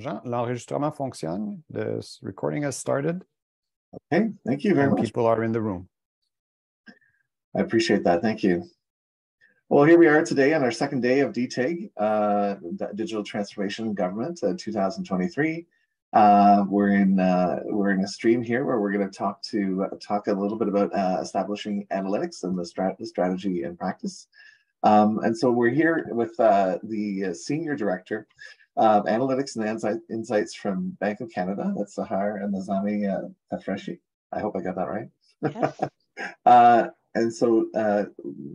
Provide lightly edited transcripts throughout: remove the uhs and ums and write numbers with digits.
Jean, l'enregistrement fonctionne. The recording has started. Okay, thank you very much. People are in the room. I appreciate that. Thank you. Well, here we are today on our second day of DTIG, Digital Transformation Government 2023. We're in a stream here where we're going to talk a little bit about establishing analytics and the strategy and practice. And so we're here with the Senior Director of Analytics and Insights from Bank of Canada. That's Sahar Nezami-Tafreshi. I hope I got that right. Yes. And so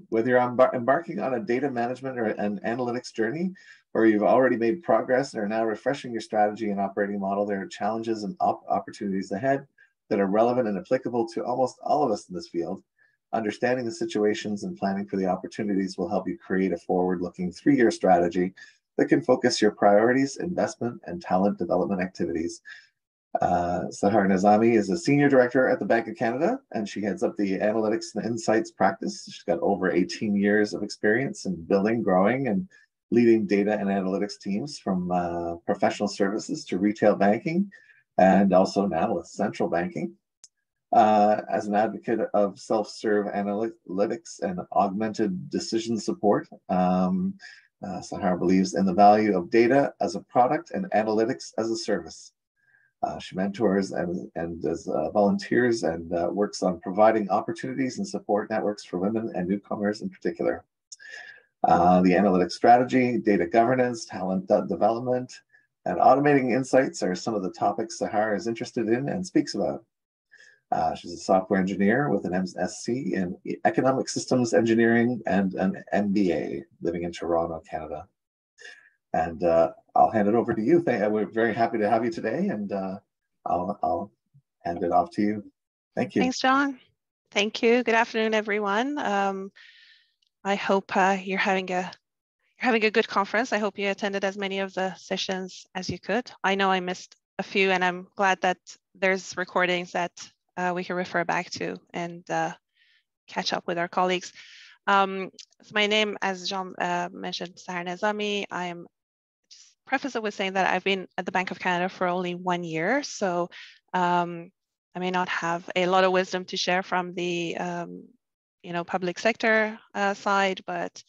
whether you're embarking on a data management or an analytics journey, or you've already made progress and are now refreshing your strategy and operating model, there are challenges and opportunities ahead that are relevant and applicable to almost all of us in this field. Understanding the situations and planning for the opportunities will help you create a forward-looking 3-year strategy that can focus your priorities, investment, and talent development activities. Sahar Nezami is a Senior Director at the Bank of Canada, and she heads up the Analytics and Insights practice. She's got over 18 years of experience in building, growing, and leading data and analytics teams from professional services to retail banking, and also now with central banking. As an advocate of self-serve analytics and augmented decision support, Sahar believes in the value of data as a product and analytics as a service. She mentors and does volunteers and works on providing opportunities and support networks for women and newcomers in particular. The analytics strategy, data governance, talent development, and automating insights are some of the topics Sahar is interested in and speaks about. She's a software engineer with an MSc in Economic Systems Engineering and an MBA, living in Toronto, Canada. And I'll hand it over to you. We're very happy to have you today, and I'll hand it off to you. Thank you. Thanks, John. Thank you. Good afternoon, everyone. I hope you're having a good conference. I hope you attended as many of the sessions as you could. I know I missed a few, and I'm glad that there's recordings that we can refer back to and catch up with our colleagues. So my name, as John mentioned, Sahar Nezami. I am preface it with saying that I've been at the Bank of Canada for only 1 year, so I may not have a lot of wisdom to share from the public sector side, but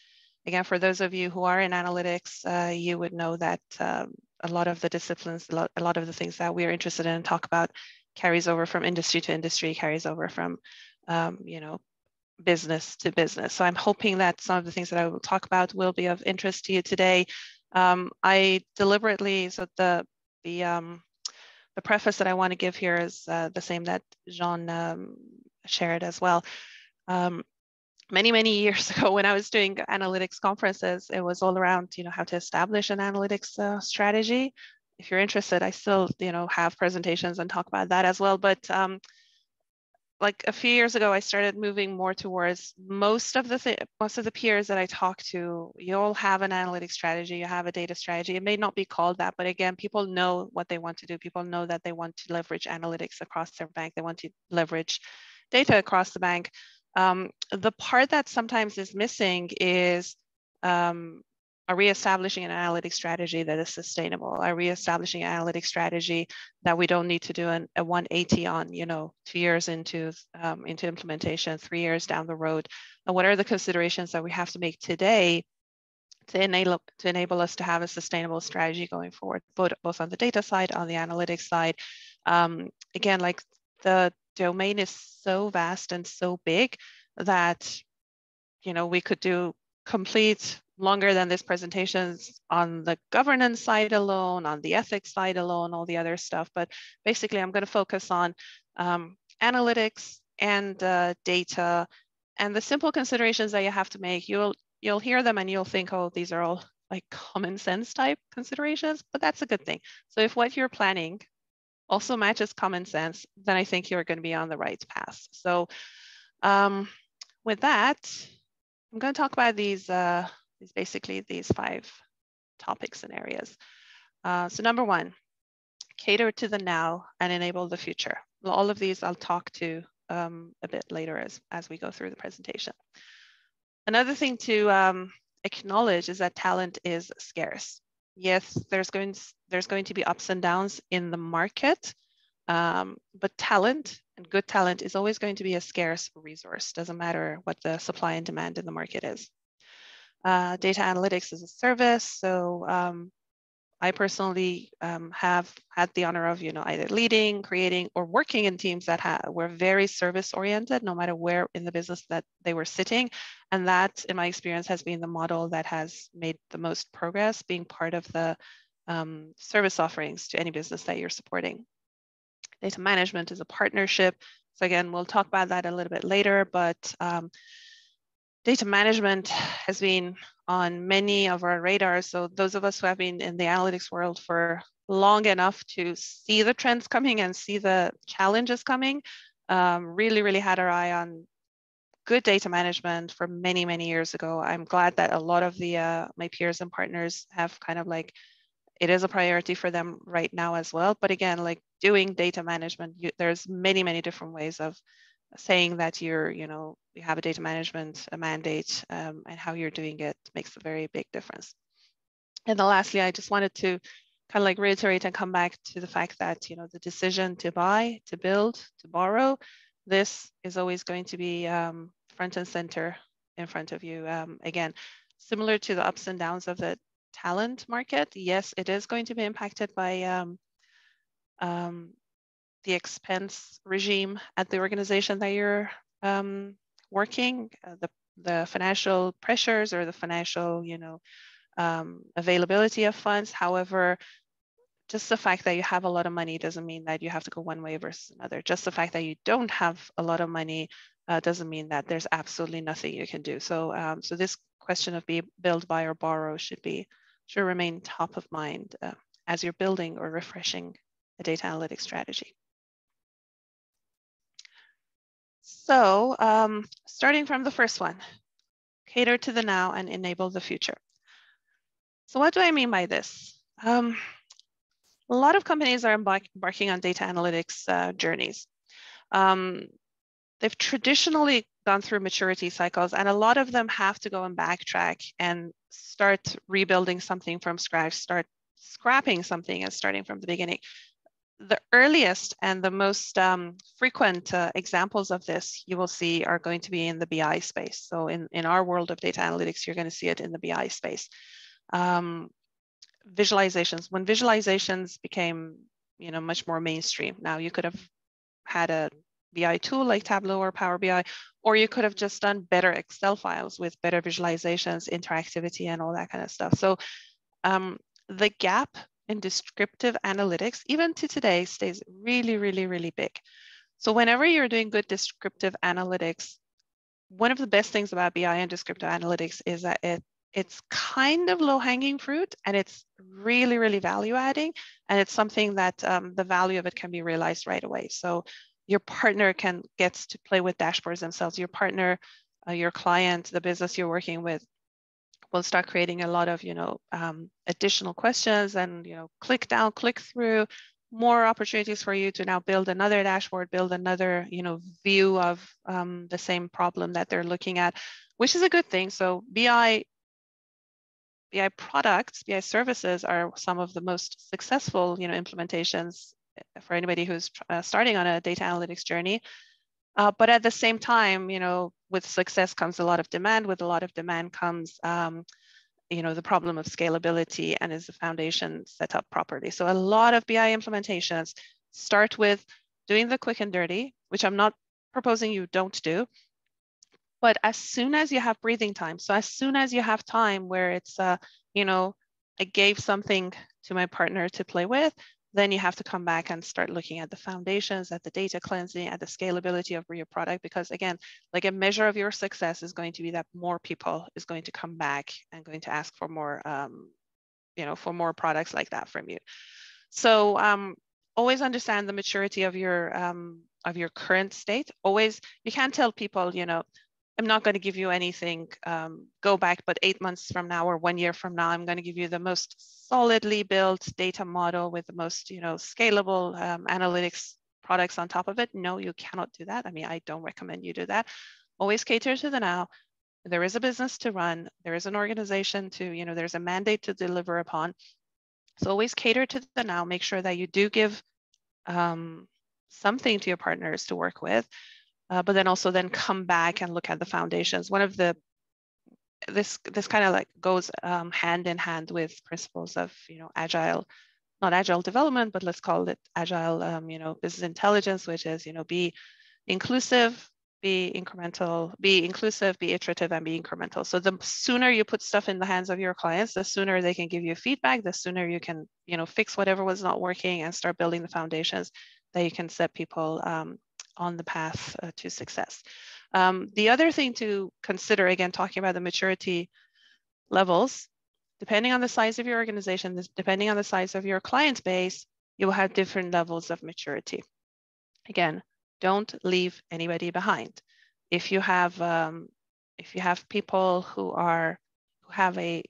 again, for those of you who are in analytics, you would know that a lot of the disciplines, a lot of the things that we are interested in and talk about carries over from industry to industry, carries over from business to business. So I'm hoping that some of the things that I will talk about will be of interest to you today. I deliberately, so the preface that I want to give here is the same that Jean shared as well. Many years ago, when I was doing analytics conferences, it was all around how to establish an analytics strategy. If you're interested, I still have presentations and talk about that as well. But like a few years ago, I started moving more towards most of the peers that I talk to. You all have an analytics strategy, you have a data strategy. It may not be called that, but again, people know what they want to do. People know that they want to leverage analytics across their bank. They want to leverage data across the bank. The part that sometimes is missing is are reestablishing an analytics strategy that is sustainable? Are reestablishing an analytics strategy that we don't need to do a 180 on, 2 years into implementation, 3 years down the road? And what are the considerations that we have to make today to enable us to have a sustainable strategy going forward, both on the data side, on the analytics side? Again, like the domain is so vast and so big that, we could do complete longer than this presentations on the governance side alone, on the ethics side alone, all the other stuff. But basically, I'm going to focus on analytics and data and the simple considerations that you have to make. You'll hear them and you'll think, oh, these are all like common sense type considerations, but that's a good thing. So if what you're planning also matches common sense, then I think you're going to be on the right path. So with that, I'm going to talk about these 5 topics and areas. So number 1, cater to the now and enable the future. Well, all of these I'll talk to a bit later as we go through the presentation. Another thing to acknowledge is that talent is scarce. yes, there's going to be ups and downs in the market, but talent and good talent is always going to be a scarce resource. Doesn't matter what the supply and demand in the market is. Data analytics is a service, so I personally have had the honor of, either leading, creating, or working in teams that were very service oriented, no matter where in the business that they were sitting. And that, in my experience, has been the model that has made the most progress, being part of the service offerings to any business that you're supporting. Data management is a partnership. So again, we'll talk about that a little bit later, but data management has been on many of our radars. So those of us who have been in the analytics world for long enough to see the trends coming and see the challenges coming, really had our eye on good data management for many, many years ago. I'm glad that a lot of the my peers and partners have kind of like, it is a priority for them right now as well. But again, like doing data management, there's many different ways of saying that you have a data management a mandate, and how you're doing it makes a very big difference. And then lastly, I just wanted to kind of like reiterate and come back to the fact that the decision to buy, to build, to borrow, this is always going to be front and center in front of you. Again, similar to the ups and downs of the talent market, yes, it is going to be impacted by the expense regime at the organization that you're working, the financial pressures or the financial, availability of funds. However, just the fact that you have a lot of money doesn't mean that you have to go one way versus another. Just the fact that you don't have a lot of money doesn't mean that there's absolutely nothing you can do. So, so this question of build, buy, or borrow should remain top of mind as you're building or refreshing a data analytics strategy. So starting from the first one, cater to the now and enable the future. So what do I mean by this? A lot of companies are embarking on data analytics journeys. They've traditionally gone through maturity cycles, and a lot of them have to go and backtrack and start rebuilding something from scratch, start scrapping something and starting from the beginning. The earliest and the most frequent examples of this you will see are going to be in the BI space. So in our world of data analytics, you're going to see it in the BI space. Visualizations, when visualizations became much more mainstream. Now you could have had a BI tool like Tableau or Power BI, or you could have just done better Excel files with better visualizations, interactivity, and all that kind of stuff. So the gap in descriptive analytics, even to today, stays really big. So whenever you're doing good descriptive analytics, one of the best things about BI and descriptive analytics is that it's kind of low-hanging fruit, and it's really value adding, and it's something that the value of it can be realized right away. So your partner gets to play with dashboards themselves. Your partner, your client, the business you're working with, will start creating a lot of additional questions and click down, click through, more opportunities for you to now build another dashboard, build another view of the same problem that they're looking at, which is a good thing. So BI products, BI services are some of the most successful implementations for anybody who's starting on a data analytics journey. But at the same time, with success comes a lot of demand. With a lot of demand comes, the problem of scalability, and is the foundation set up properly. So a lot of BI implementations start with doing the quick and dirty, which I'm not proposing you don't do. But as soon as you have breathing time, so as soon as you have time where it's, I gave something to my partner to play with, then you have to come back and start looking at the foundations, at the data cleansing, at the scalability of your product. Because again, like a measure of your success is going to be that more people is going to come back and going to ask for more, for more products like that from you. So always understand the maturity of your current state. Always, you can't tell people, I'm not going to give you anything, go back, but 8 months from now or 1 year from now, I'm going to give you the most solidly built data model with the most, scalable analytics products on top of it. No, you cannot do that. I mean, I don't recommend you do that. Always cater to the now. There is a business to run. There is an organization to, there's a mandate to deliver upon. So always cater to the now. Make sure that you do give something to your partners to work with, but then also then come back and look at the foundations. One of the this kind of like goes hand in hand with principles of agile, not agile development, but let's call it agile business intelligence, which is be inclusive, be incremental, be inclusive, be iterative, and be incremental. So the sooner you put stuff in the hands of your clients, the sooner they can give you feedback, the sooner you can fix whatever was not working and start building the foundations that you can set people on the path to success. The other thing to consider, again, talking about the maturity levels, depending on the size of your organization, depending on the size of your client base, you will have different levels of maturity. Again, don't leave anybody behind. If you have people who have a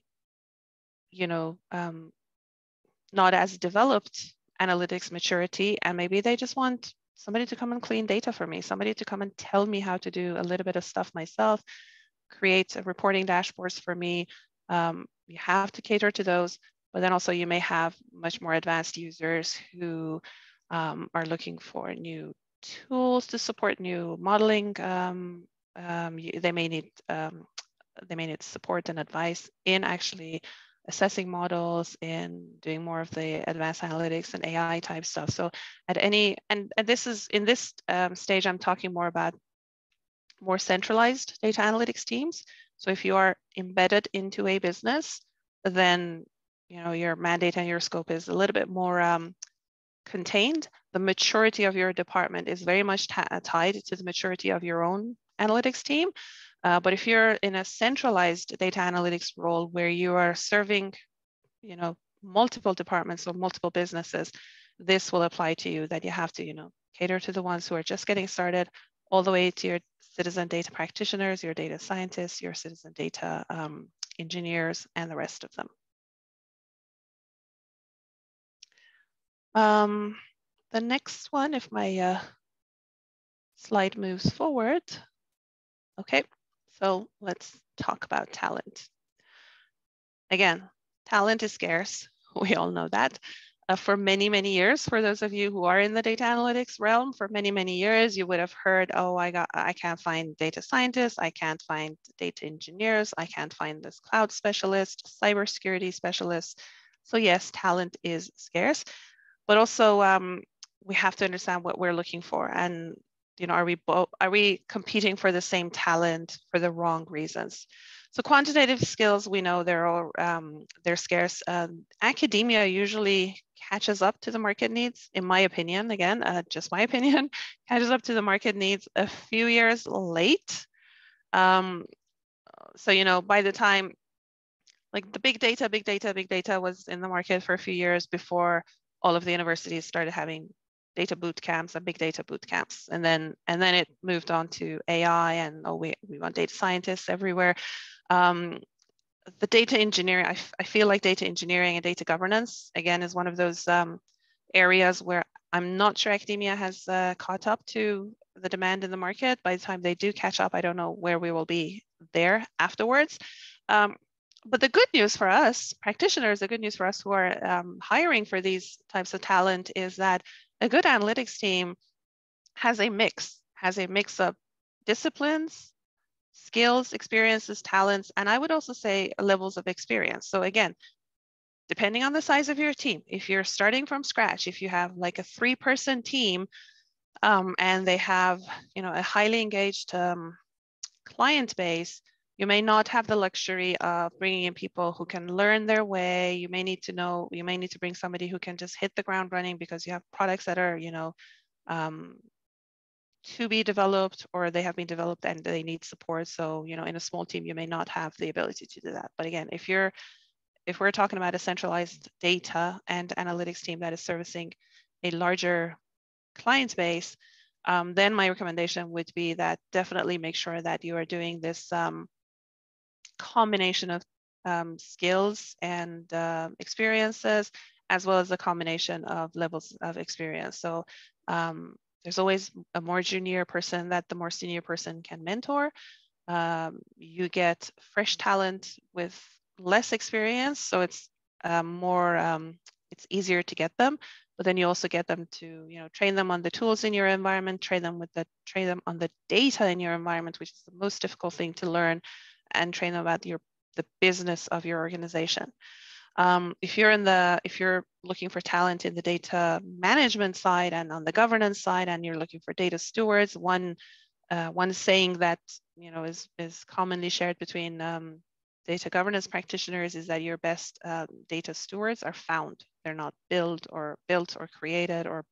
not as developed analytics maturity, and maybe they just want somebody to come and clean data for me, somebody to come and tell me how to do a little bit of stuff myself, create reporting dashboards for me. You have to cater to those, but then also you may have much more advanced users who are looking for new tools to support new modeling. They may need support and advice in actually assessing models, in doing more of the advanced analytics and AI type stuff. So at any, and this is in this stage, I'm talking more about more centralized data analytics teams. So if you are embedded into a business, then your mandate and your scope is a little bit more contained. The maturity of your department is very much tied to the maturity of your own analytics team. But if you're in a centralized data analytics role where you are serving, multiple departments or multiple businesses, this will apply to you, that you have to, cater to the ones who are just getting started, all the way to your citizen data practitioners, your data scientists, your citizen data engineers, and the rest of them. The next one, if my slide moves forward. Okay, so let's talk about talent. Again, talent is scarce. We all know that. For many, many years, for those of you who are in the data analytics realm, for many, many years, you would have heard, oh, I can't find data scientists, I can't find data engineers, I can't find this cloud specialist, cybersecurity specialist. So yes, talent is scarce, but also we have to understand what we're looking for. And are we competing for the same talent for the wrong reasons? So quantitative skills, we know they're scarce. Academia usually catches up to the market needs, in my opinion. Again, just my opinion, catches up to the market needs a few years late. So by the time, like the big data was in the market for a few years before all of the universities started having data boot camps and big data boot camps, and then it moved on to AI, and we want data scientists everywhere. The data engineering, I feel like data engineering and data governance again is one of those areas where I'm not sure academia has caught up to the demand in the market. By the time they do catch up, I don't know where we will be there afterwards. But the good news for us practitioners, the good news for us who are hiring for these types of talent is that a good analytics team has a mix of disciplines, skills, experiences, talents, and I would also say levels of experience. So again, depending on the size of your team, if you're starting from scratch, if you have like a 3-person team and they have a highly engaged client base, you may not have the luxury of bringing in people who can learn their way. You may need to bring somebody who can just hit the ground running because you have products that are, to be developed, or they have been developed and they need support. So, in a small team, you may not have the ability to do that. But again, if we're talking about a centralized data and analytics team that is servicing a larger client base, then my recommendation would be that definitely make sure that you are doing this combination of skills and experiences, as well as a combination of levels of experience. So there's always a more junior person that the more senior person can mentor. You get fresh talent with less experience, so it's more it's easier to get them, but then you also get them to, train them on the tools in your environment, train them on the data in your environment, which is the most difficult thing to learn, and train them about the business of your organization. If you're looking for talent in the data management side and on the governance side, and you're looking for data stewards, one saying that is commonly shared between data governance practitioners is that your best data stewards are found. They're not built or created or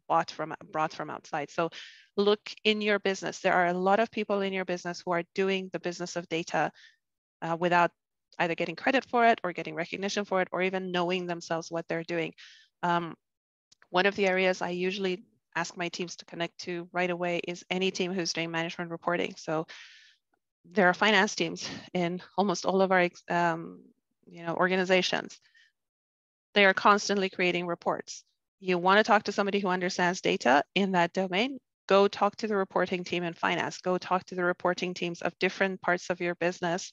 brought from outside. So look in your business. There are a lot of people in your business who are doing the business of data without either getting credit for it or getting recognition for it or even knowing themselves what they're doing. One of the areas I usually ask my teams to connect to right away is any team who's doing management reporting. So there are finance teams in almost all of our organizations. They are constantly creating reports. You want to talk to somebody who understands data in that domain, go talk to the reporting team in finance, go talk to the reporting teams of different parts of your business.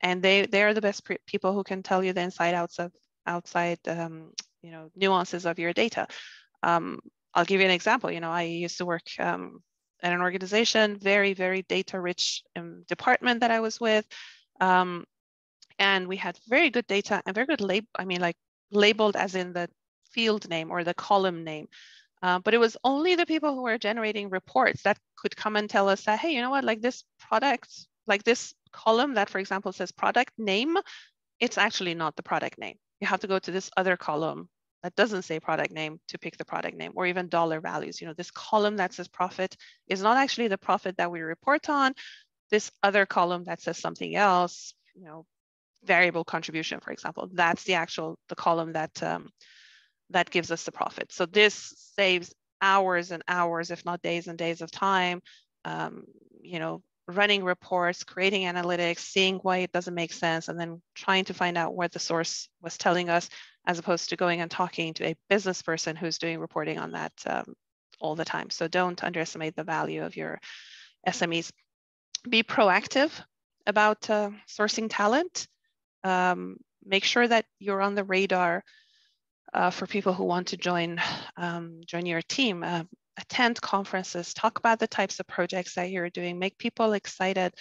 And they are the best people who can tell you the outside nuances of your data. I'll give you an example. I used to work at an organization, very, very data-rich department that I was with, and we had very good data and very good labeled as in the field name or the column name. But it was only the people who were generating reports that could come and tell us that, hey, you know what, like this product, like this column that, for example, says product name, it's actually not the product name. You have to go to this other column that doesn't say product name to pick the product name, or even dollar values. This column that says profit is not actually the profit that we report on. This other column that says something else, variable contribution, for example, that's the column that gives us the profit. So this saves hours and hours, if not days and days of time, running reports, creating analytics, seeing why it doesn't make sense, and then trying to find out what the source was telling us, as opposed to going and talking to a business person who's doing reporting on that all the time. So don't underestimate the value of your SMEs. Be proactive about sourcing talent. Make sure that you're on the radar for people who want to join your team. Attend conferences, talk about the types of projects that you're doing, make people excited.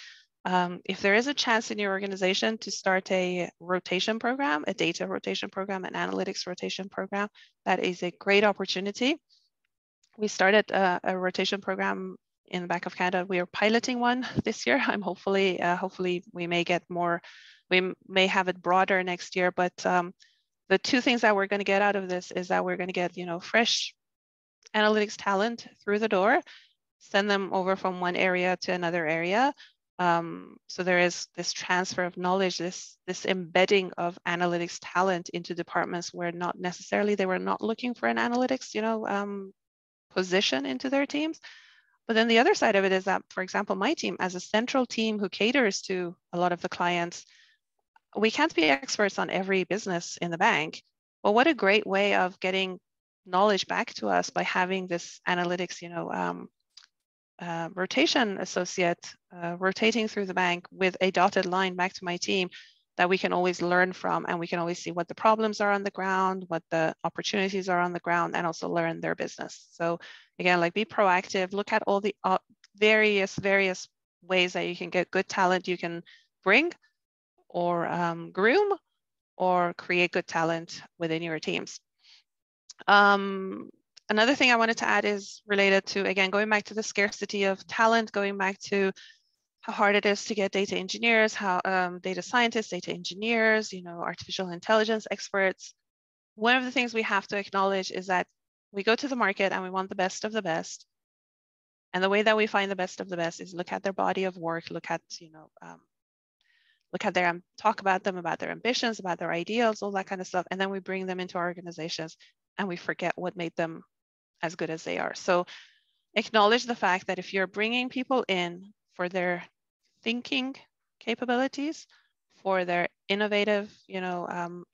If there is a chance in your organization to start a rotation program, a data rotation program, an analytics rotation program, that is a great opportunity. We started a rotation program in the back of Canada. We are piloting one this year. I'm hopefully we may get more, we may have it broader next year, but the two things that we're going to get out of this is that we're going to get, fresh analytics talent through the door, send them over from one area to another area. So there is this transfer of knowledge, this embedding of analytics talent into departments where not necessarily they were not looking for an analytics, position into their teams. But then the other side of it is that, for example, my team as a central team who caters to a lot of the clients, we can't be experts on every business in the bank. But what a great way of getting knowledge back to us by having this analytics, rotation associate rotating through the bank with a dotted line back to my team that we can always learn from, and we can always see what the problems are on the ground, what the opportunities are on the ground, and also learn their business. So again, be proactive, look at all the various ways that you can get good talent you can bring or groom or create good talent within your teams. Another thing I wanted to add is related to, again, going back to the scarcity of talent, going back to how hard it is to get data engineers, how data scientists, data engineers, artificial intelligence experts. One of the things we have to acknowledge is that we go to the market and we want the best of the best. And the way that we find the best of the best is look at their body of work, look at their, talk about them, about their ambitions, about their ideals, all that kind of stuff. And then we bring them into our organizations and we forget what made them as good as they are. So acknowledge the fact that if you're bringing people in for their thinking capabilities, for their innovative,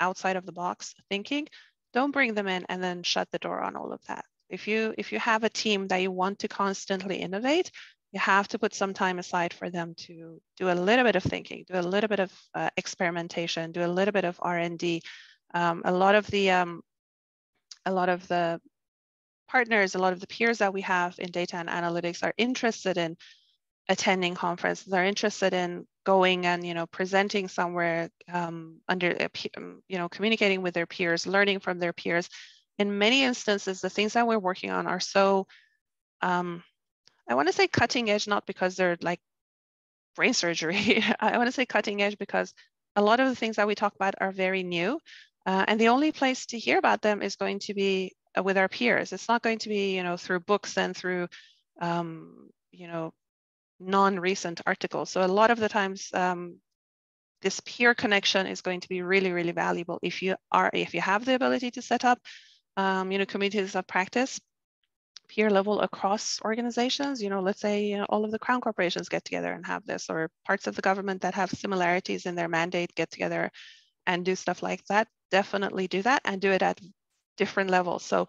outside of the box thinking, don't bring them in and then shut the door on all of that. If you have a team that you want to constantly innovate, you have to put some time aside for them to do a little bit of thinking, do a little bit of experimentation, do a little bit of R&D. A lot of the a lot of the partners, a lot of the peers that we have in data and analytics are interested in attending conferences, are interested in going and, presenting somewhere, communicating with their peers, learning from their peers. In many instances, the things that we're working on are so, I want to say cutting edge, not because they're like brain surgery. I want to say cutting edge because a lot of the things that we talk about are very new. And the only place to hear about them is going to be with our peers. It's not going to be, through books and through, non-recent articles. So a lot of the times, this peer connection is going to be really, really valuable if you have the ability to set up, communities of practice, peer level across organizations. Let's say all of the crown corporations get together and have this, or parts of the government that have similarities in their mandate get together and do stuff like that. Definitely do that, and do it at different levels. So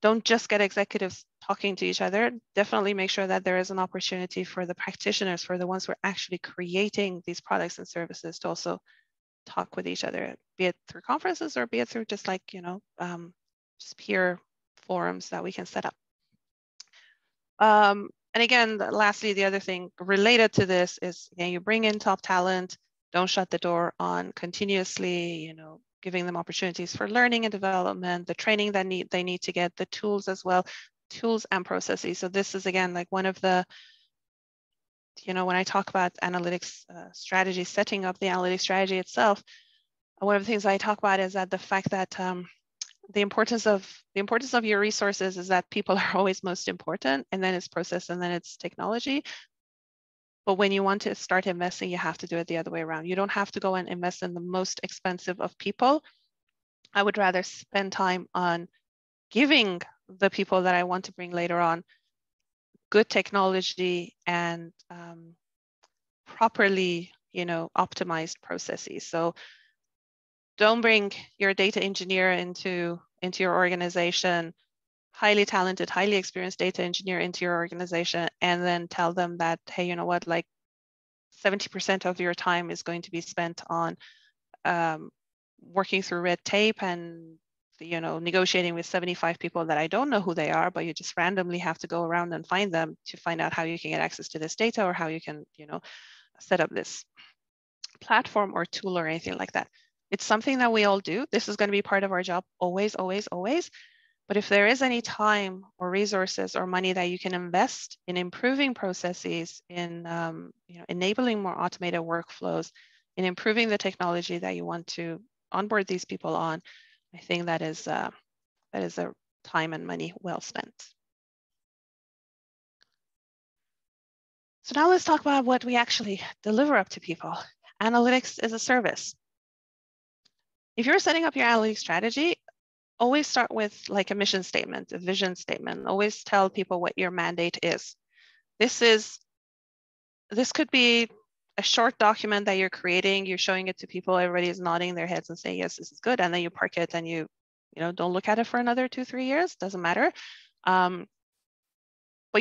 don't just get executives talking to each other. Definitely make sure that there is an opportunity for the practitioners, for the ones who are actually creating these products and services, to also talk with each other, be it through conferences or be it through just like, just peer forums that we can set up. And again, lastly, the other thing related to this is, you bring in top talent, don't shut the door on continuously, giving them opportunities for learning and development, the training that they need to get, the tools as well, tools and processes. So this is, again, like one of the, when I talk about analytics strategy, setting up the analytics strategy itself, one of the things I talk about is that the fact that the importance of your resources is that people are always most important, and then it's process, and then it's technology. But when you want to start investing, you have to do it the other way around. You don't have to go and invest in the most expensive of people. I would rather spend time on giving the people that I want to bring later on good technology and properly, optimized processes. So don't bring your data engineer into your organization, highly talented, highly experienced data engineer into your organization, and then tell them that, hey, you know what, like 70% of your time is going to be spent on working through red tape and, negotiating with 75 people that I don't know who they are, but you just randomly have to go around and find them to find out how you can get access to this data, or how you can, set up this platform or tool or anything like that. It's something that we all do. This is going to be part of our job always, always, always. But if there is any time or resources or money that you can invest in improving processes, in enabling more automated workflows, in improving the technology that you want to onboard these people on, I think that is a time and money well spent. So now let's talk about what we actually deliver up to people. Analytics is a service. If you're setting up your analytics strategy, always start with like a mission statement, a vision statement. Always tell people what your mandate is. This could be a short document that you're creating. You're showing it to people. Everybody is nodding their heads and saying, yes, this is good. And then you park it and you don't look at it for another 2-3 years. Doesn't matter. But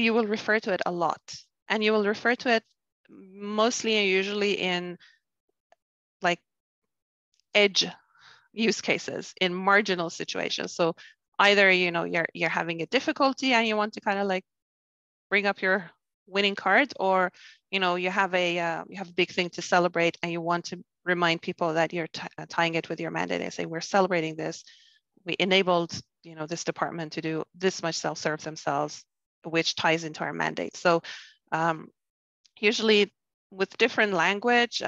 you will refer to it a lot. And you will refer to it mostly and usually in like edge use cases, in marginal situations. So either you're having a difficulty and you want to kind of like bring up your winning card, or you have a big thing to celebrate and you want to remind people that you're tying it with your mandate and say, we're celebrating this. We enabled this department to do this much self-serve themselves, which ties into our mandate. So usually with different language,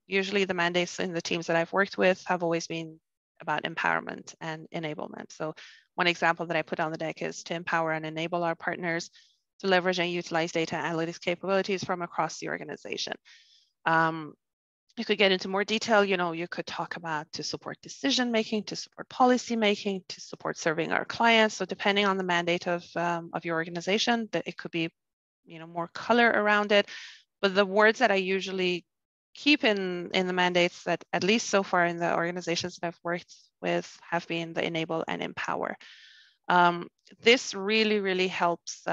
usually the mandates in the teams that I've worked with have always been about empowerment and enablement. So one example that I put on the deck is to empower and enable our partners to leverage and utilize data analytics capabilities from across the organization. You could get into more detail, you could talk about to support decision-making, to support policy-making, to support serving our clients. So depending on the mandate of your organization, that it could be, more color around it. But the words that I usually keep in the mandates, that at least so far in the organizations that I've worked with, have been the enable and empower. This really, really helps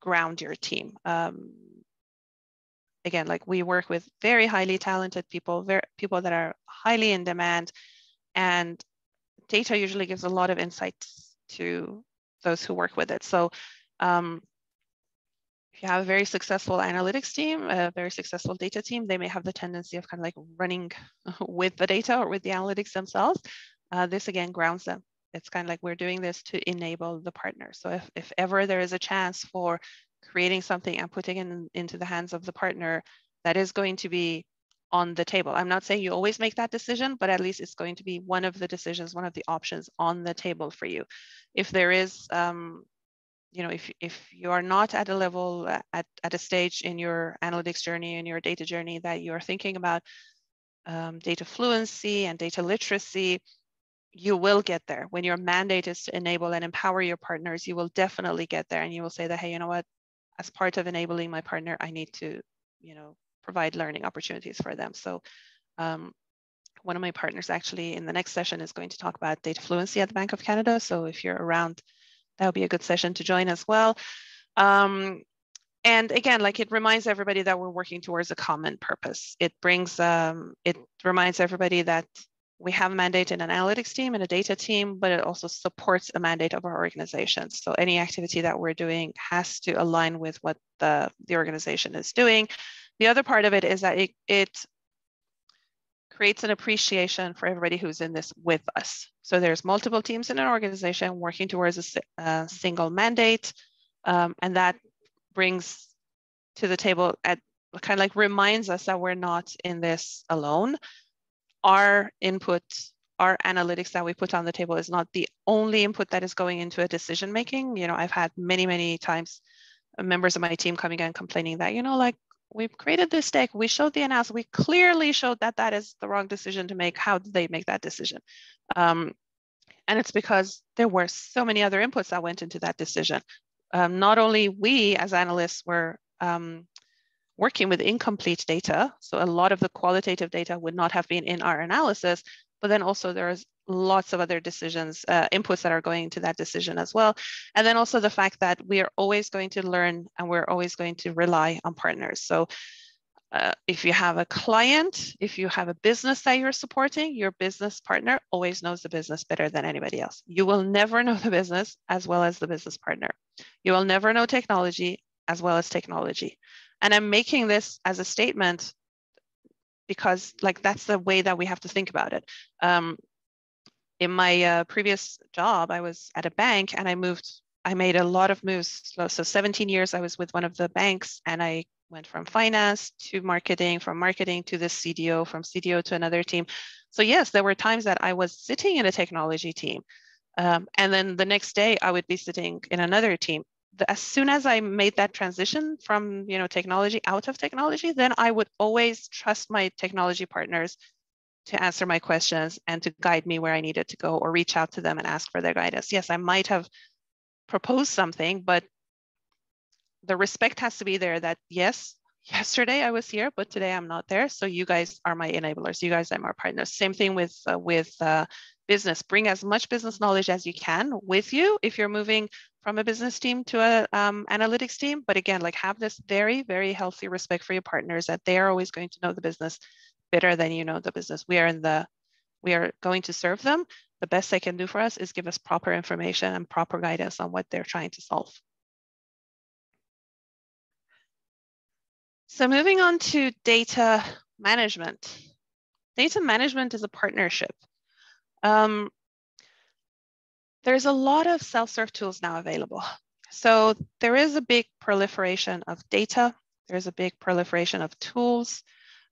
ground your team. Again, like we work with very highly talented people, people that are highly in demand, and data usually gives a lot of insights to those who work with it. So if you have a very successful analytics team, a very successful data team, they may have the tendency of kind of like running with the data or with the analytics themselves. This again grounds them. It's kind of like we're doing this to enable the partner. So if ever there is a chance for creating something and putting it into the hands of the partner, that is going to be on the table. I'm not saying you always make that decision, but at least it's going to be one of the decisions, one of the options on the table for you. If there is, you know, if you are not at a level, at a stage in your analytics journey and your data journey that you are thinking about data fluency and data literacy, you will get there. When your mandate is to enable and empower your partners, you will definitely get there. And you will say that, hey, you know what, as part of enabling my partner, I need to, you know, provide learning opportunities for them. So one of my partners actually in the next session is going to talk about data fluency at the Bank of Canada. So if you're around, that would be a good session to join as well. And again, like it reminds everybody that we're working towards a common purpose. It brings, it reminds everybody that we have a mandate in an analytics team and a data team, but it also supports a mandate of our organization. So any activity that we're doing has to align with what the organization is doing. The other part of it is that it creates an appreciation for everybody who's in this with us. So there's multiple teams in an organization working towards a single mandate, and that brings to the table, at kind of like reminds us that we're not in this alone. Our input, our analytics that we put on the table is not the only input that is going into a decision making. You know, I've had many times members of my team coming and complaining that, you know, like we've created this deck, we showed the analysis, we clearly showed that that is the wrong decision to make. How did they make that decision? And it's because there were so many other inputs that went into that decision. Not only we as analysts were working with incomplete data, so a lot of the qualitative data would not have been in our analysis, but then also there's lots of other decisions, inputs that are going into that decision as well. And then also the fact that we are always going to learn and we're always going to rely on partners. So if you have a client, if you have a business that you're supporting, your business partner always knows the business better than anybody else. You will never know the business as well as the business partner. You will never know technology as well as technology. And I'm making this as a statement because like that's the way that we have to think about it. In my previous job, I was at a bank and I made a lot of moves. So 17 years I was with one of the banks, and I went from finance to marketing, from marketing to the CDO, from CDO to another team. So yes, there were times that I was sitting in a technology team. And then the next day I would be sitting in another team. As soon as I made that transition from, you know, technology out of technology, then I would always trust my technology partners to answer my questions and to guide me where I needed to go, or reach out to them and ask for their guidance. Yes, I might have proposed something, but the respect has to be there that yes, yesterday I was here, but today I'm not there. So you guys are my enablers. You guys are my partners. Same thing with business. Bring as much business knowledge as you can with you if you're moving from a business team to a analytics team. But again, like have this very healthy respect for your partners, that they are always going to know the business better than you know the business. We are going to serve them. The best they can do for us is give us proper information and proper guidance on what they're trying to solve. So moving on to data management. Data management is a partnership. There's a lot of self-serve tools now available. So there is a big proliferation of data. There's a big proliferation of tools.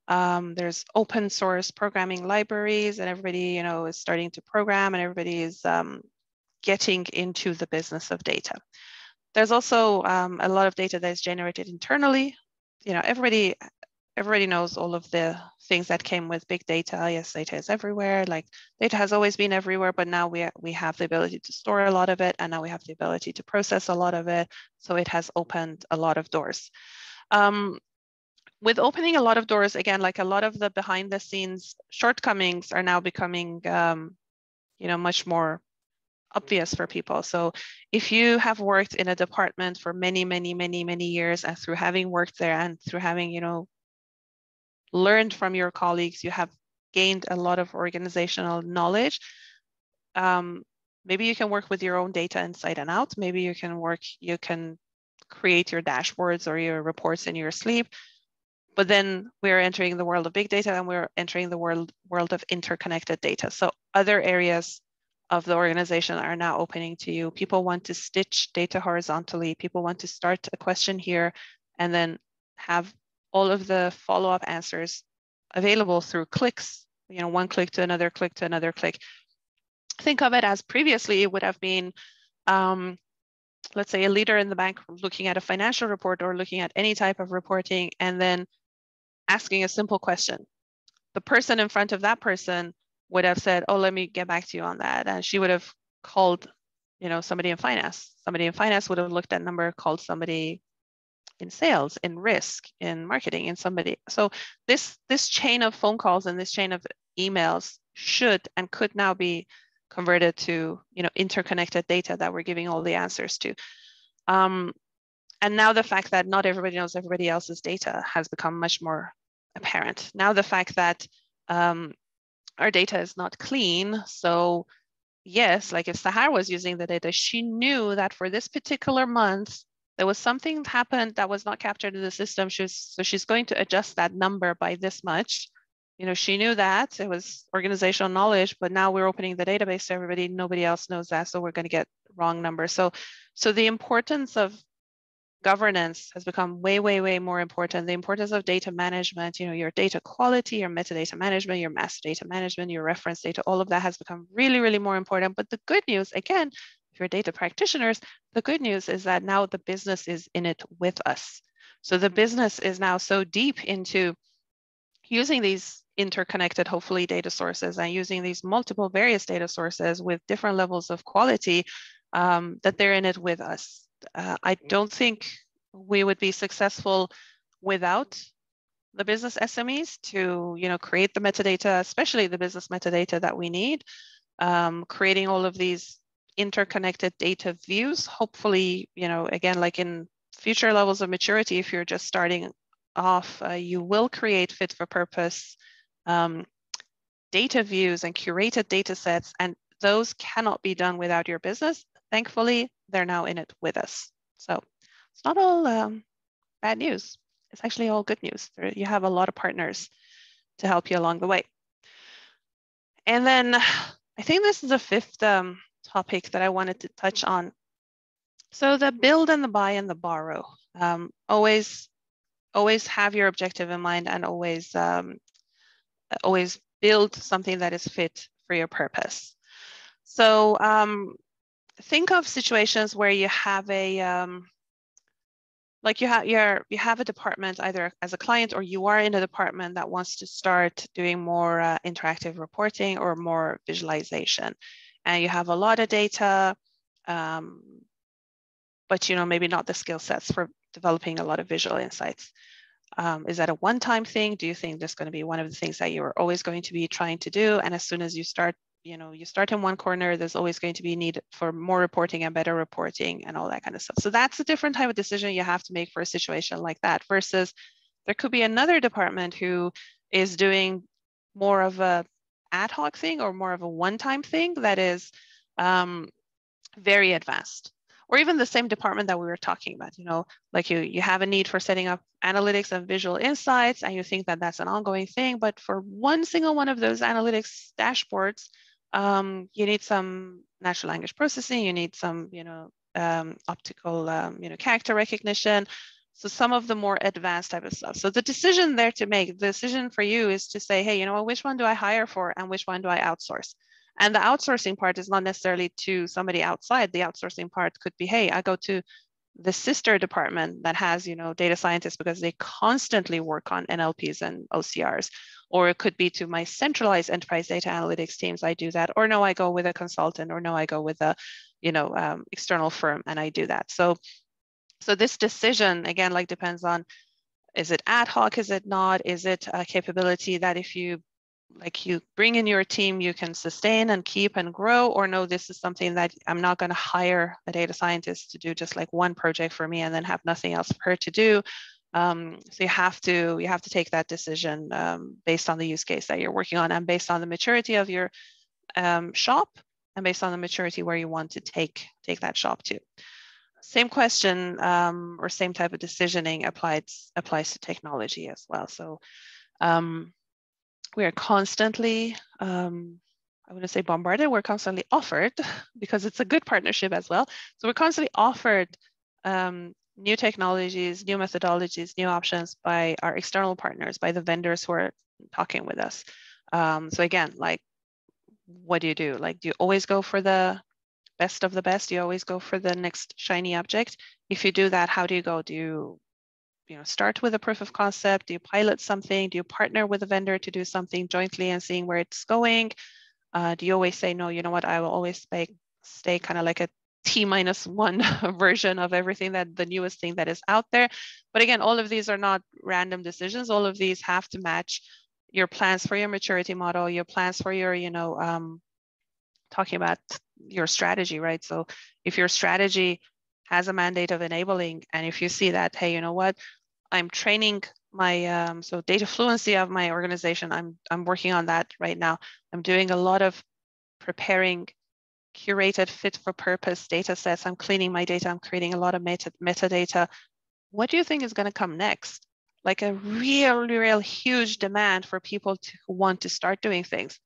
There's open source programming libraries, and everybody, you know, is starting to program, and everybody is getting into the business of data. There's also a lot of data that is generated internally. You know, everybody knows all of the things that came with big data. Yes, data is everywhere. Like data has always been everywhere, but now we have the ability to store a lot of it, and now we have the ability to process a lot of it. So it has opened a lot of doors. With opening a lot of doors, again, like a lot of the behind the scenes shortcomings are now becoming, you know, much more obvious for people. So if you have worked in a department for many years, and through having worked there and through having, you know, learned from your colleagues, you have gained a lot of organizational knowledge, maybe you can work with your own data inside and out. Maybe you can create your dashboards or your reports in your sleep. But then we're entering the world of big data, and we're entering the world of interconnected data. So other areas of the organization are now opening to you. People want to stitch data horizontally. People want to start a question here and then have all of the follow-up answers available through clicks, one click to another click to another click. Think of it as previously it would have been, let's say, a leader in the bank looking at a financial report or looking at any type of reporting and then asking a simple question. The person in front of that person would have said, oh, let me get back to you on that. And she would have called, somebody in finance. Somebody in finance would have looked at number, called somebody in sales, in risk, in marketing, in somebody. So this chain of phone calls and this chain of emails should and could now be converted to, interconnected data that we're giving all the answers to. And now the fact that not everybody knows everybody else's data has become much more apparent. Now the fact that our data is not clean. So yes, like if Sahar was using the data, she knew that for this particular month, there was something that happened that was not captured in the system. So she's going to adjust that number by this much. She knew that it was organizational knowledge, but now we're opening the database to everybody. Nobody else knows that. So we're going to get wrong numbers. So the importance of governance has become way, way, way more important. The importance of data management, your data quality, your metadata management, your master data management, your reference data, all of that has become really, really more important. But the good news, again, if you're data practitioners, the good news is that now the business is in it with us. So the business is now so deep into using these interconnected, hopefully, data sources and using these multiple various data sources with different levels of quality that they're in it with us. I don't think we would be successful without the business SMEs to, create the metadata, especially the business metadata that we need, creating all of these interconnected data views. Hopefully, again, like in future levels of maturity, if you're just starting off, you will create fit for purpose data views and curated data sets, and those cannot be done without your business. Thankfully, they're now in it with us. So it's not all bad news. It's actually all good news. You have a lot of partners to help you along the way. And then I think this is the fifth topic that I wanted to touch on. So the build and the buy and the borrow. Always have your objective in mind, and always build something that is fit for your purpose. So think of situations where you have a like you have a department either as a client, or you are in a department that wants to start doing more interactive reporting or more visualization, and you have a lot of data, but maybe not the skill sets for developing a lot of visual insights. Is that a one-time thing? Do you think that's going to be one of the things that you're always going to be trying to do? And as soon as you start, you start in one corner, there's always going to be need for more reporting and better reporting and all that kind of stuff. So that's a different type of decision you have to make for a situation like that, versus there could be another department who is doing more of a ad hoc thing or more of a one-time thing that is very advanced. Or even the same department that we were talking about, like you have a need for setting up analytics and visual insights, and you think that that's an ongoing thing. But for one single one of those analytics dashboards, you need some natural language processing, you need some, optical, character recognition. So some of the more advanced type of stuff. So the decision there to make, the decision for you is to say, hey, which one do I hire for and which one do I outsource? And the outsourcing part is not necessarily to somebody outside. The outsourcing part could be, hey, I go to the sister department that has, data scientists, because they constantly work on NLPs and OCRs. Or it could be to my centralized enterprise data analytics teams. I do that. Or no, I go with a consultant. Or no, I go with a, external firm and I do that. So this decision, again, depends on, is it ad hoc? Is it not? Is it a capability that if you bring in your team, you can sustain and keep and grow? Or no, this is something that I'm not going to hire a data scientist to do just one project for me and then have nothing else for her to do. So you have to take that decision based on the use case that you're working on and based on the maturity of your shop and based on the maturity where you want to take that shop to. Same question or same type of decisioning applies to technology as well. So we are constantly, I wouldn't say bombarded, we're constantly offered, because it's a good partnership as well. So we're constantly offered new technologies, new methodologies, new options by our external partners, by the vendors who are talking with us. So again, like, what do you do? Like, do you always go for the best of the best? Do you always go for the next shiny object? If you do that, how do you go? Do you start with a proof of concept? Do you pilot something? Do you partner with a vendor to do something jointly and seeing where it's going? Do you always say, no, you know what, I will always stay kind of like a T-1 version of everything, that the newest thing that is out there? But again, all of these are not random decisions. All of these have to match your plans for your maturity model, your plans for your, talking about your strategy, right? So if your strategy has a mandate of enabling, and if you see that, hey, you know what, I'm training my so data fluency of my organization, I'm working on that right now. I'm doing a lot of preparing curated fit for purpose data sets. I'm cleaning my data. I'm creating a lot of metadata. What do you think is going to come next? Like a real huge demand for people who want to start doing things.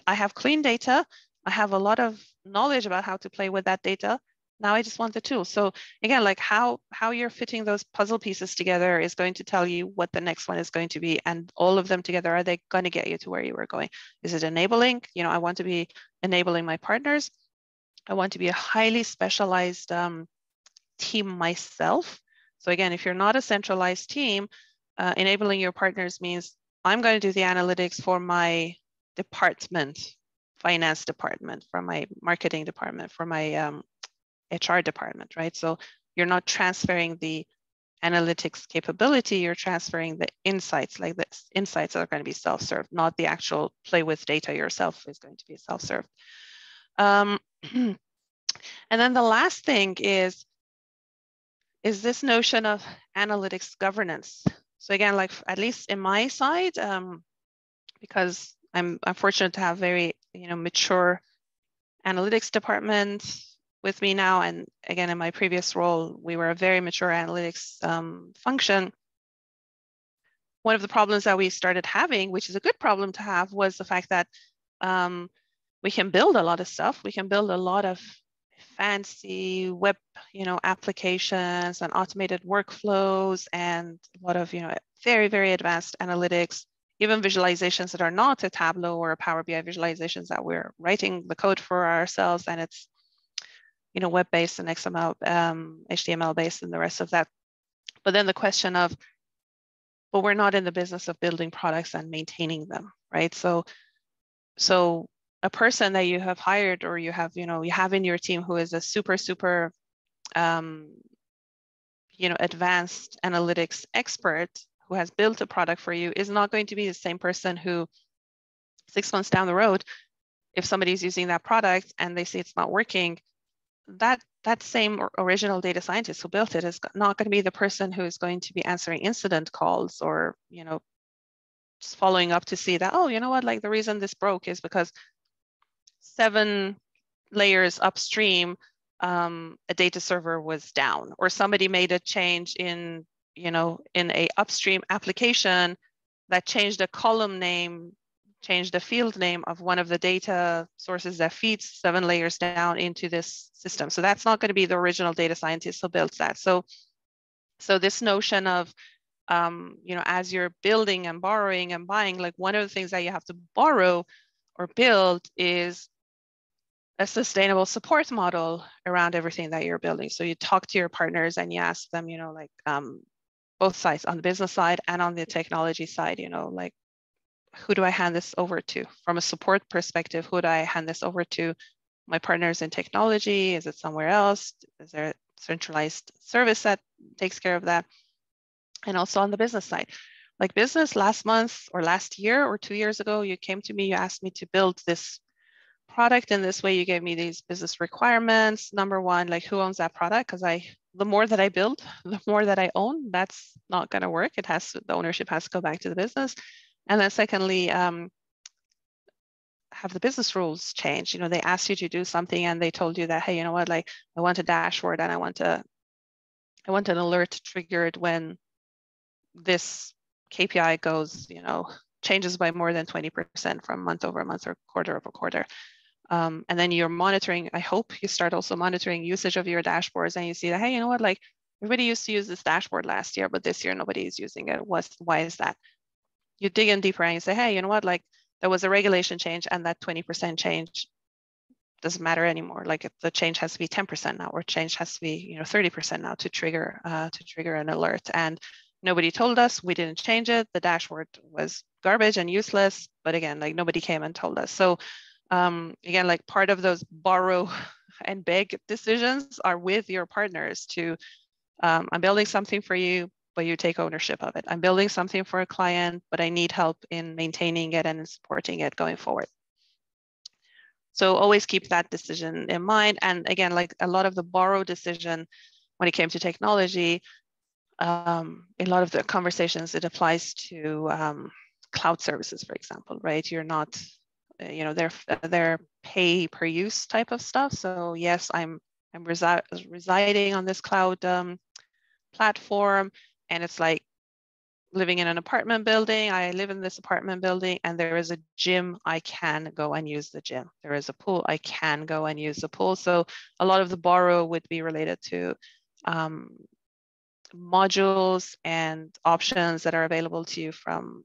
I have clean data. I have a lot of knowledge about how to play with that data. Now I just want the tool. So again, like how you're fitting those puzzle pieces together is going to tell you what the next one is going to be. And all of them together, are they going to get you to where you were going? Is it enabling? I want to be enabling my partners. I want to be a highly specialized team myself. So again, if you're not a centralized team, enabling your partners means I'm going to do the analytics for my department, finance department, for my marketing department, for my HR department, right? So you're not transferring the analytics capability, you're transferring the insights. Like the insights are going to be self-served, not the actual play with data yourself is going to be self-served. And then the last thing is this notion of analytics governance. So again, like at least in my side, because I'm fortunate to have very mature analytics department with me now, and again in my previous role, we were a very mature analytics function. One of the problems that we started having, which is a good problem to have, was the fact that we can build a lot of stuff. We can build a lot of fancy web, applications and automated workflows, and a lot of, very advanced analytics, even visualizations that are not a Tableau or a Power BI visualizations that we're writing the code for ourselves, and it's, web-based and XML, HTML-based and the rest of that. But then the question of, but we're not in the business of building products and maintaining them, right? So a person that you have hired, or you have in your team, who is a super advanced analytics expert, who has built a product for you, is not going to be the same person who 6 months down the road, if somebody's using that product and they see it's not working, that same original data scientist who built it is not going to be the person who is going to be answering incident calls, or just following up to see that, oh, you know what, like the reason this broke is because 7 layers upstream, a data server was down, or somebody made a change in a upstream application that changed a column name, changed the field name of one of the data sources that feeds 7 layers down into this system. So that's not going to be the original data scientist who built that. So this notion of, as you're building and borrowing and buying, like one of the things that you have to borrow or build is a sustainable support model around everything that you're building. So you talk to your partners and you ask them, both sides, on the business side and on the technology side, like, who do I hand this over to? From a support perspective, who do I hand this over to? My partners in technology? Is it somewhere else? Is there a centralized service that takes care of that? And also on the business side, like business, last month or last year or 2 years ago, you came to me, you asked me to build this product in this way. You gave me these business requirements. Number one, like, who owns that product? Because the more that I build, the more that I own. That's not going to work. The ownership has to go back to the business. And then secondly, have the business rules change. You know, they asked you to do something and they told you that, hey, you know what, like I want a dashboard and I want an alert triggered when this KPI goes, you know, changes by more than 20% from month over month or quarter over quarter. And then you're monitoring, I hope you start also monitoring usage of your dashboards and you see that, hey, you know what, like everybody used to use this dashboard last year, but this year nobody is using it. Why is that? You dig in deeper and you say, hey, you know what, like there was a regulation change and that 20% change doesn't matter anymore. Like if the change has to be 10% now, or change has to be, you know, 30% now to trigger an alert. And nobody told us, we didn't change it. The dashboard was garbage and useless, but again, like nobody came and told us. So again, like part of those borrow and beg decisions are with your partners to, I'm building something for you, but you take ownership of it. I'm building something for a client, but I need help in maintaining it and supporting it going forward. So always keep that decision in mind. And again, like a lot of the borrow decision when it came to technology, in a lot of the conversations, it applies to cloud services, for example, right? You're not, you know, they're pay per use type of stuff. So yes, I'm residing on this cloud platform, and it's like living in an apartment building. I live in this apartment building and there is a gym, I can go and use the gym. There is a pool, I can go and use the pool. So a lot of the borrow would be related to modules and options that are available to you from,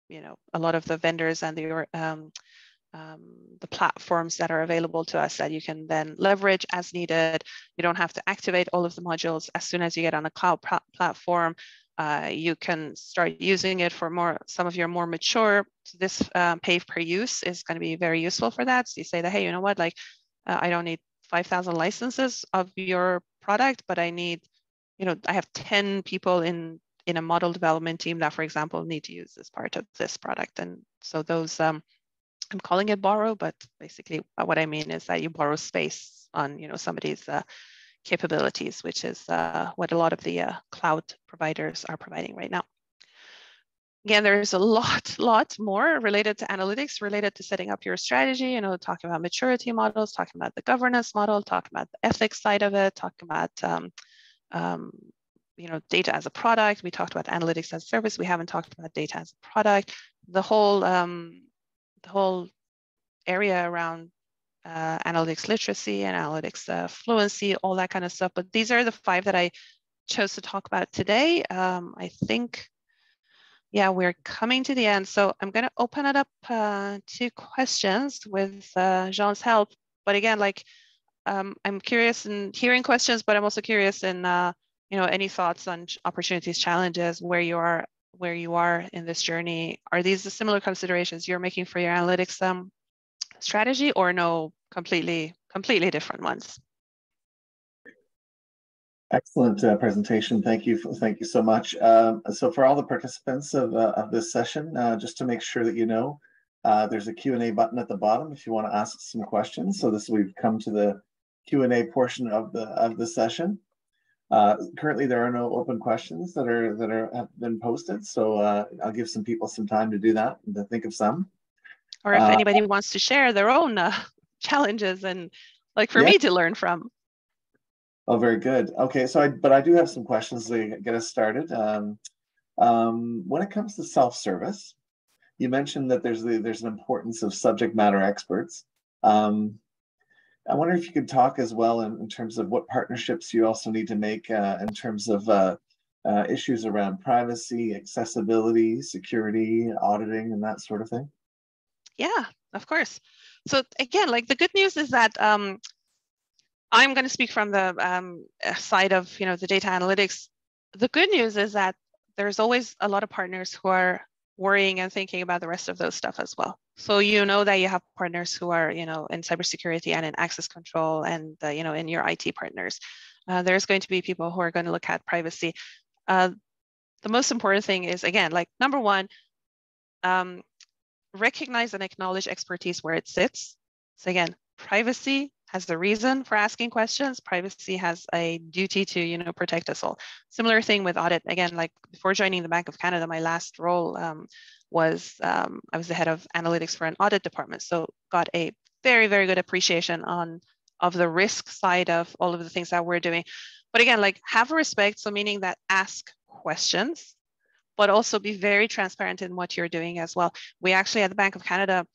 you know, a lot of the vendors and the platforms that are available to us that you can then leverage as needed. You don't have to activate all of the modules as soon as you get on a cloud platform. You can start using it for some of your more mature. So this pay per use is going to be very useful for that. So you say that, hey, you know what, like I don't need 5,000 licenses of your product, but I need, you know, I have 10 people in a model development team that, for example, need to use this part of this product. And so those, I'm calling it borrow, but basically what I mean is that you borrow space on, you know, somebody's capabilities, which is what a lot of the cloud providers are providing right now. Again, there's a lot more related to analytics, related to setting up your strategy, you know, talking about maturity models, talking about the governance model, talking about the ethics side of it, talking about, you know, data as a product. We talked about analytics as a service. We haven't talked about data as a product. The whole area around analytics literacy and analytics fluency, all that kind of stuff. But these are the 5 that I chose to talk about today. I think, yeah, we're coming to the end. So I'm going to open it up to questions with Jean's help. But again, like I'm curious in hearing questions, but I'm also curious in you know, any thoughts on opportunities, challenges, where you are in this journey. Are these the similar considerations you're making for your analytics strategy, or no, completely different ones? Excellent presentation. Thank you so much. So for all the participants of this session, just to make sure that you know, there's a Q&A button at the bottom if you want to ask some questions. So we've come to the Q&A portion of the session. Currently, there are no open questions that have been posted. So I'll give some people some time to do that and to think of some. Or if anybody wants to share their own challenges and like for me to learn from. Oh, very good. Okay, so I do have some questions to get us started. When it comes to self-service, you mentioned that there's an importance of subject matter experts. I wonder if you could talk as well in terms of what partnerships you also need to make in terms of issues around privacy, accessibility, security, auditing, and that sort of thing. Yeah, of course. So again, like the good news is that I'm going to speak from the side of, you know, the data analytics. The good news is that there's always a lot of partners who are worrying and thinking about the rest of those stuff as well. So you know that you have partners who are, you know, in cybersecurity and in access control, and you know, in your IT partners. There's going to be people who are going to look at privacy. The most important thing is, again, like number one, recognize and acknowledge expertise where it sits. So again, privacy has the reason for asking questions. Privacy has a duty to, you know, protect us all. Similar thing with audit. Again, like before joining the Bank of Canada, my last role, I was the head of analytics for an audit department. So got a very, very good appreciation of the risk side of all of the things that we're doing. But again, like have respect. So meaning that ask questions, but also be very transparent in what you're doing as well. We actually at the Bank of Canada,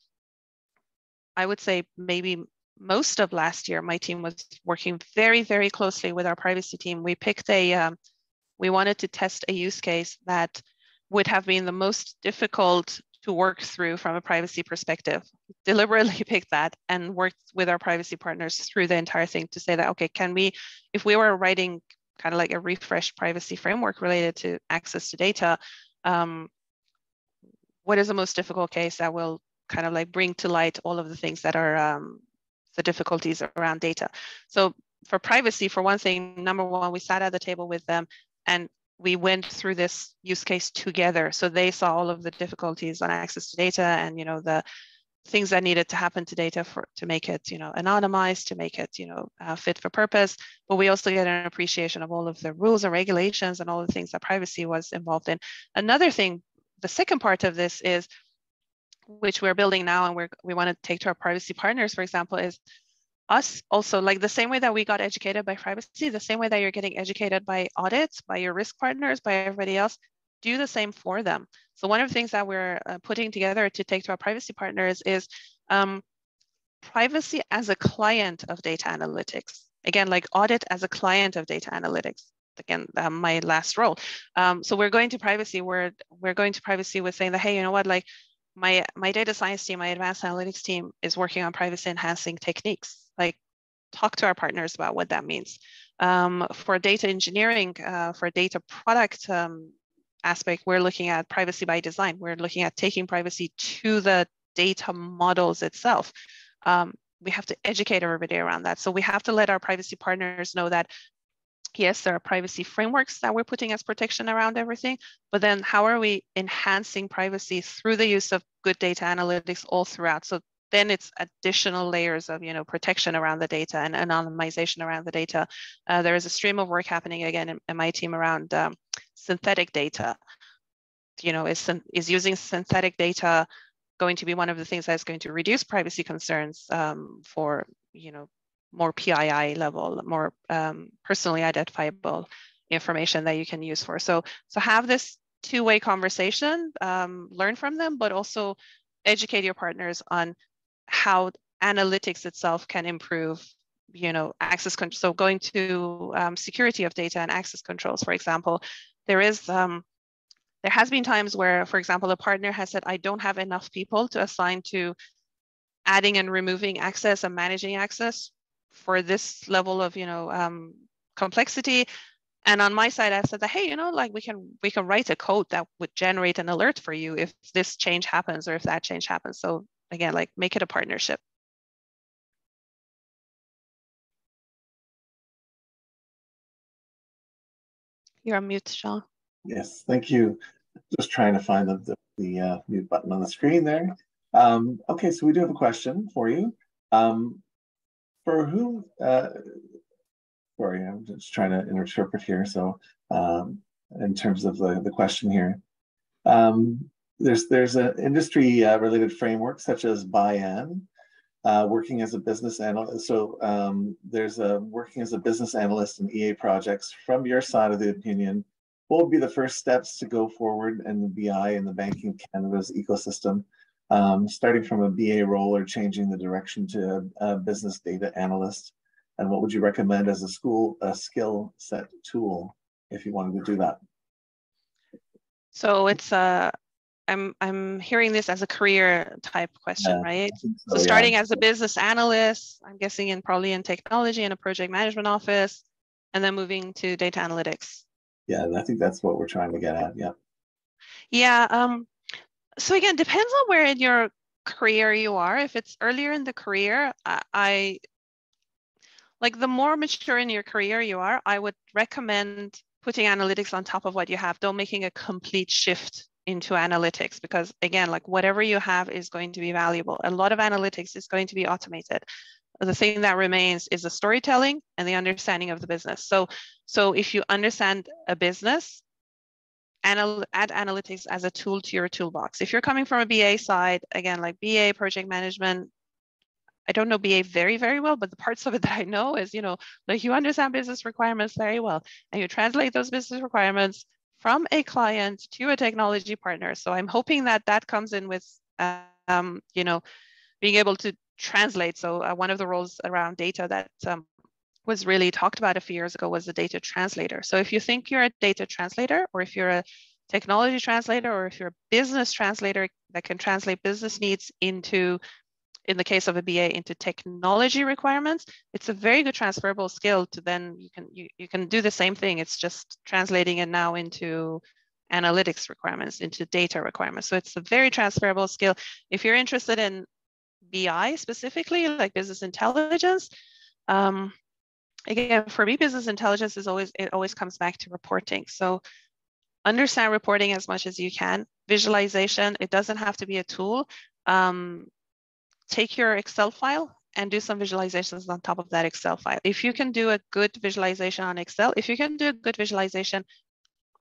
I would say maybe most of last year, my team was working very, very closely with our privacy team. We picked we wanted to test a use case that would have been the most difficult to work through from a privacy perspective. Deliberately picked that and worked with our privacy partners through the entire thing to say that, okay, can we, if we were writing kind of like a refreshed privacy framework related to access to data, what is the most difficult case that will kind of like bring to light all of the things that are the difficulties around data. So for privacy, for one thing, number one, we sat at the table with them and we went through this use case together. So they saw all of the difficulties on access to data and, you know, the things that needed to happen to data to make it, you know, anonymized, to make it, you know, fit for purpose. But we also get an appreciation of all of the rules and regulations and all the things that privacy was involved in. Another thing, the second part of this is, which we're building now and we want to take to our privacy partners, for example, is us also, like the same way that we got educated by privacy, the same way that you're getting educated by audits, by your risk partners, by everybody else, do the same for them. So one of the things that we're putting together to take to our privacy partners is privacy as a client of data analytics. Again, like audit as a client of data analytics. Again, my last role. So we're going to privacy. We're going to privacy with saying that, hey, you know what, like my data science team, my advanced analytics team is working on privacy enhancing techniques. Like talk to our partners about what that means. For data engineering, for data product aspect, we're looking at privacy by design. We're looking at taking privacy to the data models itself. We have to educate everybody around that. So we have to let our privacy partners know that yes, there are privacy frameworks that we're putting as protection around everything, but then how are we enhancing privacy through the use of good data analytics all throughout? So then it's additional layers of, you know, protection around the data and anonymization around the data. There is a stream of work happening again in my team around synthetic data. You know, is using synthetic data going to be one of the things that's going to reduce privacy concerns for, you know, more PII level, more personally identifiable information that you can use for. So have this two-way conversation, learn from them, but also educate your partners on how analytics itself can improve, you know, access control. So going to security of data and access controls, for example, there has been times where, for example, a partner has said, I don't have enough people to assign to adding and removing access and managing access for this level of, you know, complexity. And on my side, I've said that, hey, you know, like we can write a code that would generate an alert for you if this change happens or if that change happens. So again, like make it a partnership. You're on mute, Sean. Yes, thank you. Just trying to find the mute button on the screen there. Okay, so we do have a question for you. For whom, sorry, I'm just trying to interpret here. So in terms of the question here, there's an industry related framework such as BIAN, working as a business analyst. So there's a working as a business analyst in EA projects. From your side of the opinion, what would be the first steps to go forward in the BI and the Banking Canada's ecosystem, starting from a BA role or changing the direction to a business data analyst? And what would you recommend as a skill set tool if you wanted to do that? So it's I'm hearing this as a career type question, right? So starting as a business analyst, I'm guessing probably in technology in a project management office, and then moving to data analytics. Yeah, I think that's what we're trying to get at. Yeah. Yeah. So again, depends on where in your career you are. If it's earlier in the career, I like the more mature in your career you are, I would recommend putting analytics on top of what you have. Don't making a complete shift into analytics, because again, like whatever you have is going to be valuable. A lot of analytics is going to be automated. The thing that remains is the storytelling and the understanding of the business. So if you understand a business, add analytics as a tool to your toolbox. If you're coming from a BA side, again, like BA project management, I don't know BA very, very well, but the parts of it that I know is, like you understand business requirements very well, and you translate those business requirements from a client to a technology partner. So I'm hoping that that comes in with, being able to translate. So one of the roles around data that was really talked about a few years ago was a data translator. So if you think you're a data translator, or if you're a technology translator, or if you're a business translator that can translate business needs into, in the case of a BA, into technology requirements, it's a very good transferable skill to then you can do the same thing. It's just translating it now into analytics requirements, into data requirements. So it's a very transferable skill. If you're interested in BI specifically, like business intelligence, again, for me, business intelligence is always comes back to reporting. So understand reporting as much as you can. Visualization, it doesn't have to be a tool. Take your Excel file and do some visualizations on top of that Excel file. If you can do a good visualization on Excel, if you can do a good visualization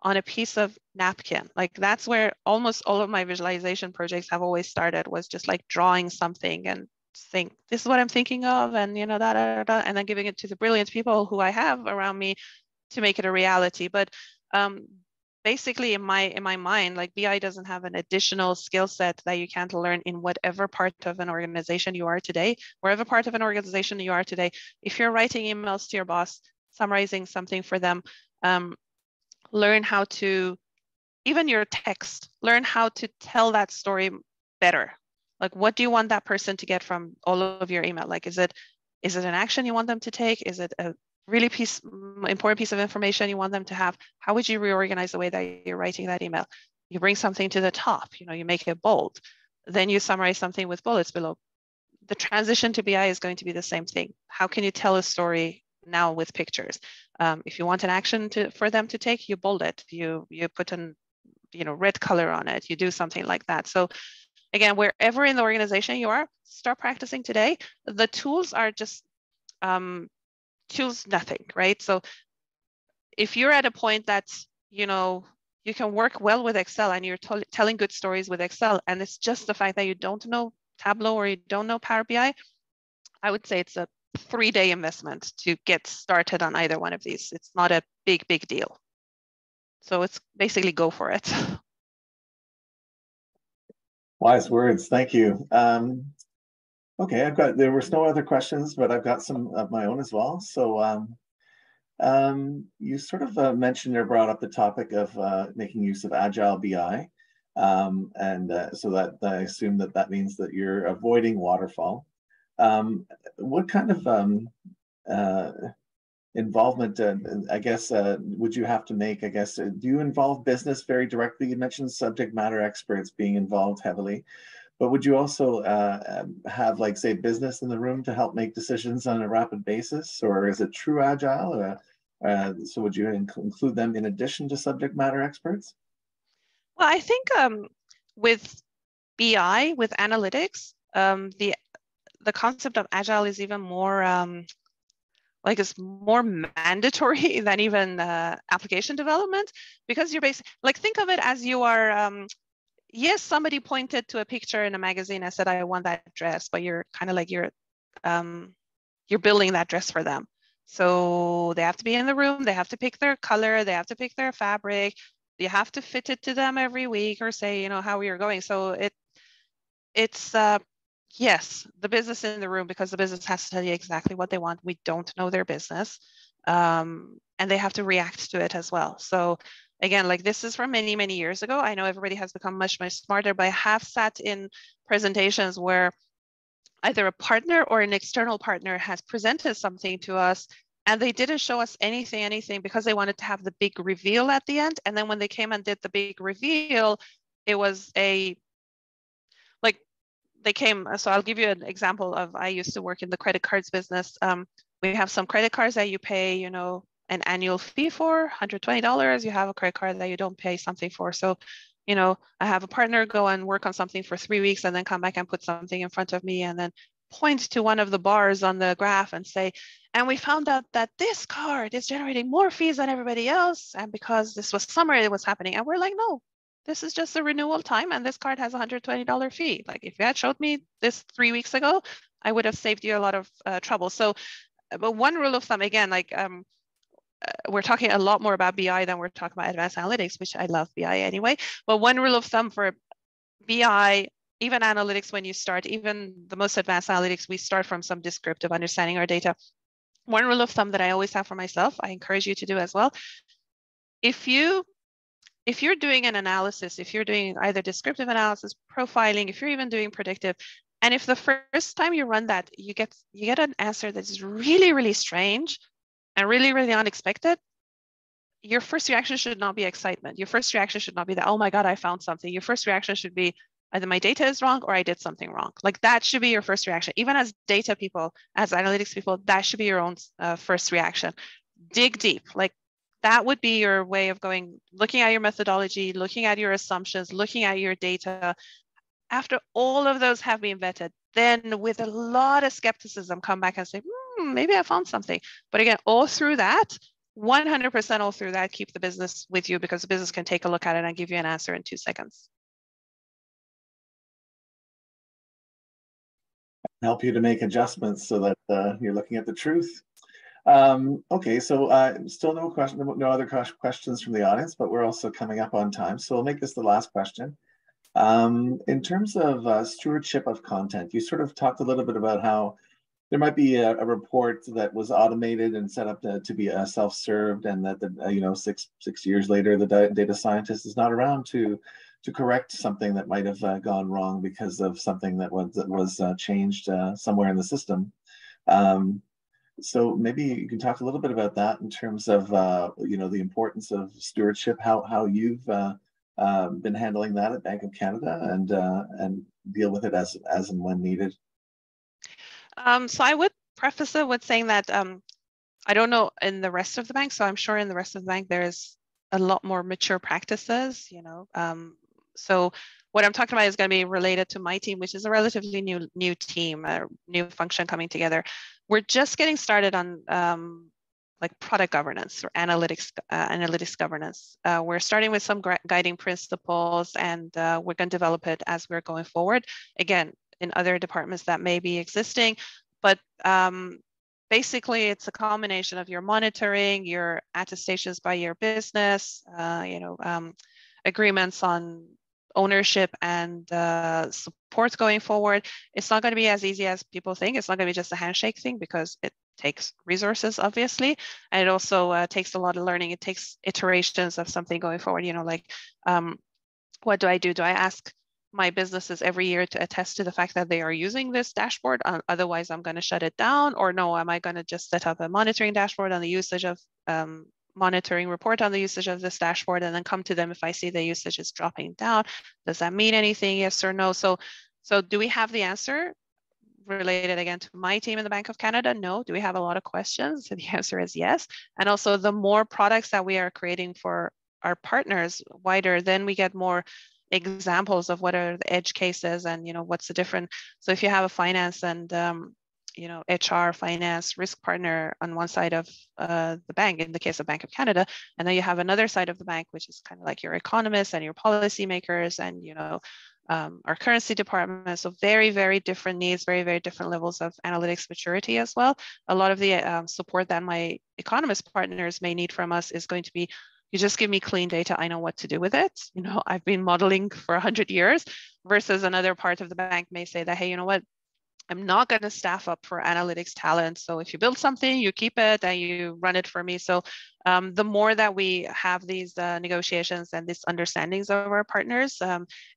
on a piece of napkin, like that's where almost all of my visualization projects have always started, was just like drawing something and think, this is what I'm thinking of, and and then giving it to the brilliant people who I have around me to make it a reality. But basically in my mind, like BI doesn't have an additional skill set that you can't learn in whatever part of an organization you are today. Wherever part of an organization you are today, if you're writing emails to your boss, summarizing something for them, learn how to, even your text, learn how to tell that story better. Like, what do you want that person to get from all of your email? Like, is it an action you want them to take? Is it a really important piece of information you want them to have? How would you reorganize the way that you're writing that email? You bring something to the top, you make it bold. Then you summarize something with bullets below. The transition to BI is going to be the same thing. How can you tell a story now with pictures? If you want an action for them to take, you bold it. You put an red color on it. You do something like that. So again, wherever in the organization you are, start practicing today. The tools are just tools, nothing, right? So if you're at a point that, you can work well with Excel and you're telling good stories with Excel, and it's just the fact that you don't know Tableau or you don't know Power BI, I would say it's a 3-day investment to get started on either one of these. It's not a big deal. So it's basically go for it. Wise words, thank you. Okay, there was no other questions, but I've got some of my own as well. So you sort of mentioned or brought up the topic of making use of Agile BI. So that I assume that means that you're avoiding waterfall. What kind of involvement, I guess, would you have to make? I guess, do you involve business very directly? You mentioned subject matter experts being involved heavily, but would you also have, like, say, business in the room to help make decisions on a rapid basis, or is it true Agile? So would you include them in addition to subject matter experts? Well, I think with BI, with analytics, the concept of Agile is even more it's more mandatory than even application development, because you're basically, like, think of it as you are, yes, somebody pointed to a picture in a magazine and said, I want that dress, but you're kind of like, you're building that dress for them. So they have to be in the room, they have to pick their color, they have to pick their fabric, you have to fit it to them every week, or say, how you're going. So it's yes, the business in the room, because the business has to tell you exactly what they want. We don't know their business, and they have to react to it as well. So again, like, this is from many, many years ago. I know everybody has become much, much smarter, but I have sat in presentations where either a partner or an external partner has presented something to us, and they didn't show us anything because they wanted to have the big reveal at the end. And then when they came and did the big reveal, it was so I'll give you an example of, I used to work in the credit cards business. We have some credit cards that you pay, an annual fee for, $120. You have a credit card that you don't pay something for. So, I have a partner go and work on something for 3 weeks and then come back and put something in front of me and then point to one of the bars on the graph and say, and we found out that this card is generating more fees than everybody else. And because this was summer, it was happening. And we're like, no, this is just the renewal time. And this card has a $120 fee. Like if you had showed me this 3 weeks ago, I would have saved you a lot of trouble. So, but one rule of thumb, again, like we're talking a lot more about BI than we're talking about advanced analytics, which I love BI anyway. But one rule of thumb for BI, even analytics, when you start, even the most advanced analytics, we start from some descriptive understanding our data. One rule of thumb that I always have for myself, I encourage you to do as well. If you're doing an analysis, if you're doing either descriptive analysis, profiling, if you're even doing predictive, and if the first time you run that, you get an answer that is really, really strange and really, really unexpected, your first reaction should not be excitement. Your first reaction should not be that, oh my God, I found something. Your first reaction should be either my data is wrong or I did something wrong. Like that should be your first reaction. Even as data people, as analytics people, that should be your own first reaction. Dig deep. Like that would be your way of going, looking at your methodology, looking at your assumptions, looking at your data. After all of those have been vetted, then with a lot of skepticism, come back and say, maybe I found something. But again, all through that, 100% all through that, keep the business with you, because the business can take a look at it and give you an answer in 2 seconds. Help you to make adjustments so that you're looking at the truth. Okay, so still no other questions from the audience, but we're also coming up on time. So we'll make this the last question. In terms of stewardship of content, you sort of talked a little bit about how there might be a report that was automated and set up to be self-served, and that the 6 years later the data scientist is not around to correct something that might have gone wrong because of something that was changed somewhere in the system. So maybe you can talk a little bit about that in terms of the importance of stewardship, how you've been handling that at Bank of Canada, and deal with it as and when needed. So I would preface it with saying that I don't know in the rest of the bank. So I'm sure in the rest of the bank there is a lot more mature practices. So what I'm talking about is going to be related to my team, which is a relatively new team, a new function coming together. We're just getting started on like product governance or analytics governance. We're starting with some guiding principles, and we're going to develop it as we're going forward. Again, in other departments that may be existing, but basically it's a combination of your monitoring, your attestations by your business, agreements on ownership and support going forward. It's not going to be as easy as people think. It's not going to be just a handshake thing, because it takes resources, obviously, and it also takes a lot of learning. It takes iterations of something going forward. What do I do? Do I ask my businesses every year to attest to the fact that they are using this dashboard? Otherwise, I'm going to shut it down. Or no, am I going to just set up a monitoring dashboard on the usage of monitoring report on the usage of this dashboard, and then come to them if I see the usage is dropping down? Does that mean anything? Yes or no? So do we have the answer related again to my team in the Bank of Canada? No. Do we have a lot of questions? So the answer is yes. And also, the more products that we are creating for our partners wider, then we get more examples of what are the edge cases and what's the different. So if you have a finance and HR, finance, risk partner on one side of the bank, in the case of Bank of Canada, and then you have another side of the bank, which is kind of like your economists and your policymakers and our currency department. So very, very different needs, very, very different levels of analytics maturity as well. A lot of the support that my economist partners may need from us is going to be, you just give me clean data, I know what to do with it. I've been modeling for 100 years, versus another part of the bank may say that, hey, you know what? I'm not going to staff up for analytics talent. So if you build something, you keep it and you run it for me. So the more that we have these negotiations and these understandings of our partners,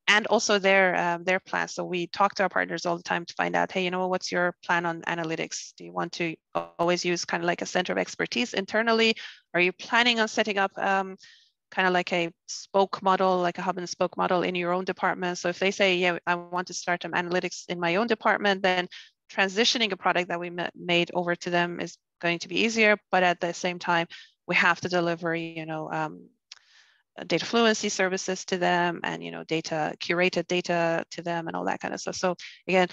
and also their plans. So we talk to our partners all the time to find out, hey, what's your plan on analytics? Do you want to always use kind of like a center of expertise internally? Are you planning on setting up kind of like a spoke model, like a hub and spoke model in your own department? So if they say, yeah, I want to start some analytics in my own department, then transitioning a product that we made over to them is going to be easier. But at the same time, we have to deliver, data fluency services to them, and curated data to them, and all that kind of stuff. So again,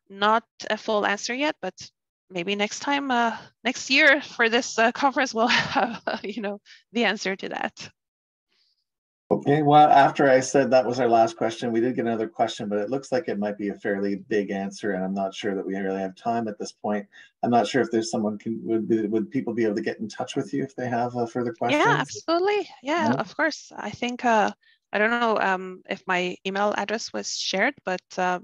not a full answer yet, but maybe next time, next year for this conference, we'll have, the answer to that. Okay, well, after I said that was our last question, we did get another question, but it looks like it might be a fairly big answer, and I'm not sure that we really have time at this point. I'm not sure if there's someone would people be able to get in touch with you if they have further questions? Yeah, absolutely. Yeah, No? of course. I think I don't know if my email address was shared, but I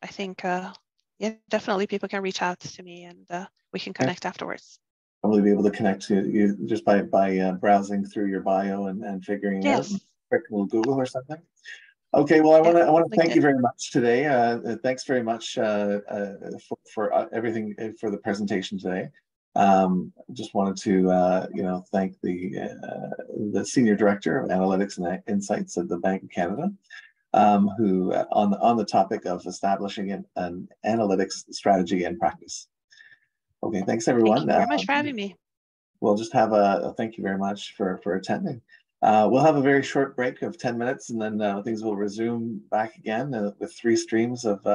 think yeah, definitely people can reach out to me and we can connect afterwards. Probably be able to connect to you just by browsing through your bio and figuring it out. Yes. Quick little Google or something. Okay, well, I want to thank LinkedIn. you very much today. Thanks very much for everything for the presentation today. Just wanted to thank the Senior Director of Analytics and Insights at the Bank of Canada, who on the topic of establishing an analytics strategy and practice. Okay, thanks everyone. Thank you very much for having me. We'll just have a thank you very much for attending. We'll have a very short break of 10 minutes, and then things will resume back again with 3 streams of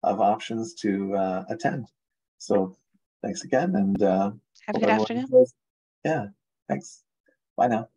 options to attend. So thanks again, and have a good afternoon. Yeah, thanks. Bye now.